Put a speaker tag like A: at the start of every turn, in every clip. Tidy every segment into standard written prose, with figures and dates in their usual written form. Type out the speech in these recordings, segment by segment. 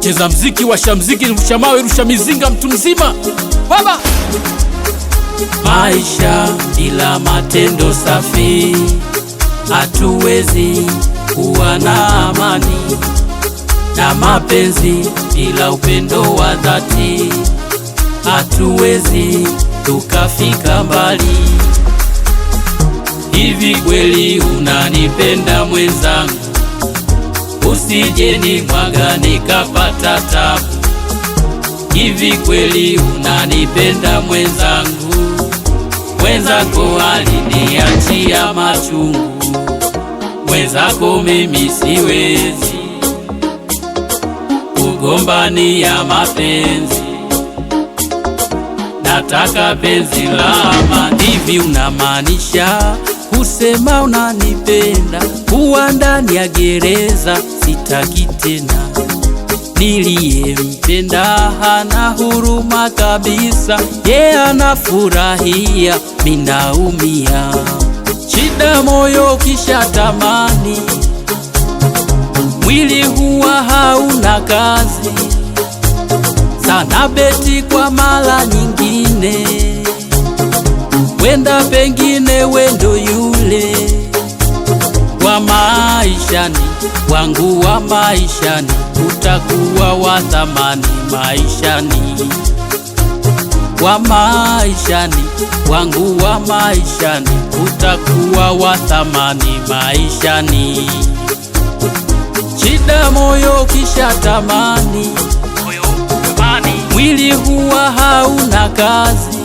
A: Cheza mziki, washa mziki, rusha mawe, rusha mizinga, mtu mzima baba.
B: Maisha bila matendo safi, hatuwezi kuwa na amani, na mapenzi bila upendo wa dhati, hatuwezi tukafika mbali. Hivi kweli unanipenda mwenzangu? Usije nimwaga nikapata tabu. Hivi kweli unanipenda mwenzangu? Mwenzako aliniachia machungu, mwenzako mimi siwezi kugombania mapenzi, nataka penzi la amani. Hivi unamaanisha kusema unanipenda? Kuwa ndani ya gereza sitaki tena. Niliyempenda hana huruma kabisa, anafurahia, mimi naumia. Shida moyo kisha tamani, mwili huwa hauna kazi sana, beti kwa mara nyingine, wenda pengine wendo yule wa maishani wangu, wa maishani utakuwa wa thamani maishani, wa maishani wangu, wa maishani utakuwa wa thamani maishani. Shida moyo kisha tamani, mwili huwa hauna kazi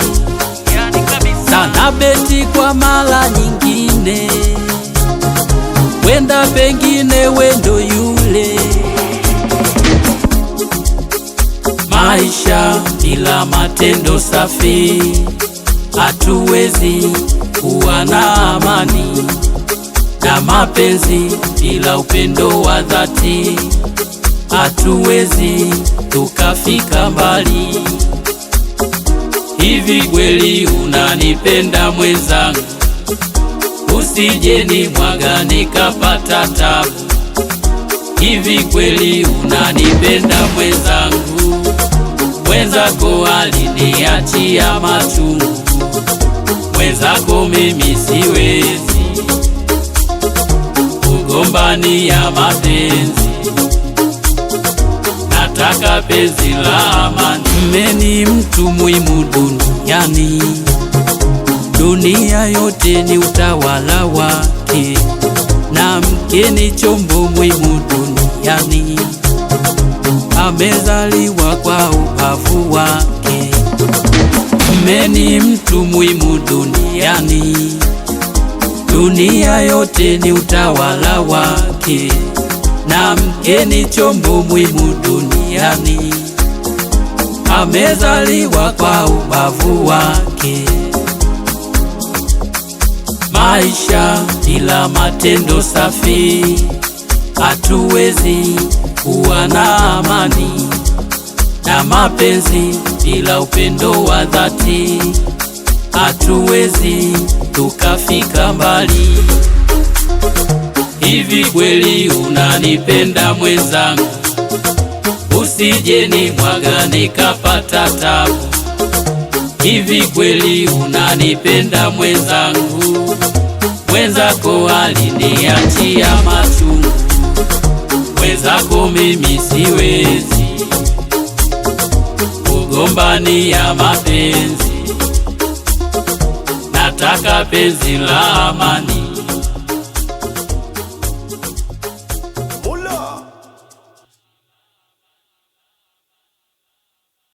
B: sana, beti kwa mara nyingine, wenda pengine wendo yule. Maisha bila matendo safi, hatuwezi kuwa na amani, na mapenzi bila upendo wa dhati, hatuwezi tukafika mbali. Hivi kweli unanipenda mwenzangu? Usije nimwaga nikapata tabu. Hivi kweli unanipenda mwenzangu? Mwenzako aliniachia machungu, mwenzako mimi siwezi kugombania mapenzi, nataka penzi la amani. Mume ni mtu muhimu duniani, dunia yote ni utawala wake, na mke ni chombo muhimu duniani, amezaliwa kwa ubavu wake. Mume ni mtu muhimu duniani, dunia yote ni utawala wake, na mke ni chombo muhimu duniani, amezaliwa kwa ubavu wake. Maisha bila matendo safi, hatuwezi kuwa na amani, na mapenzi bila upendo wa dhati, hatuwezi tukafika mbali. Hivi kweli unanipenda mwenzangu? Usije nimwaga nikapata tabu. Hivi kweli unanipenda mwenzangu? Mwenzako aliniachia machungu, mwenzako mimi siwezi kugombania mapenzi, nataka penzi la amani.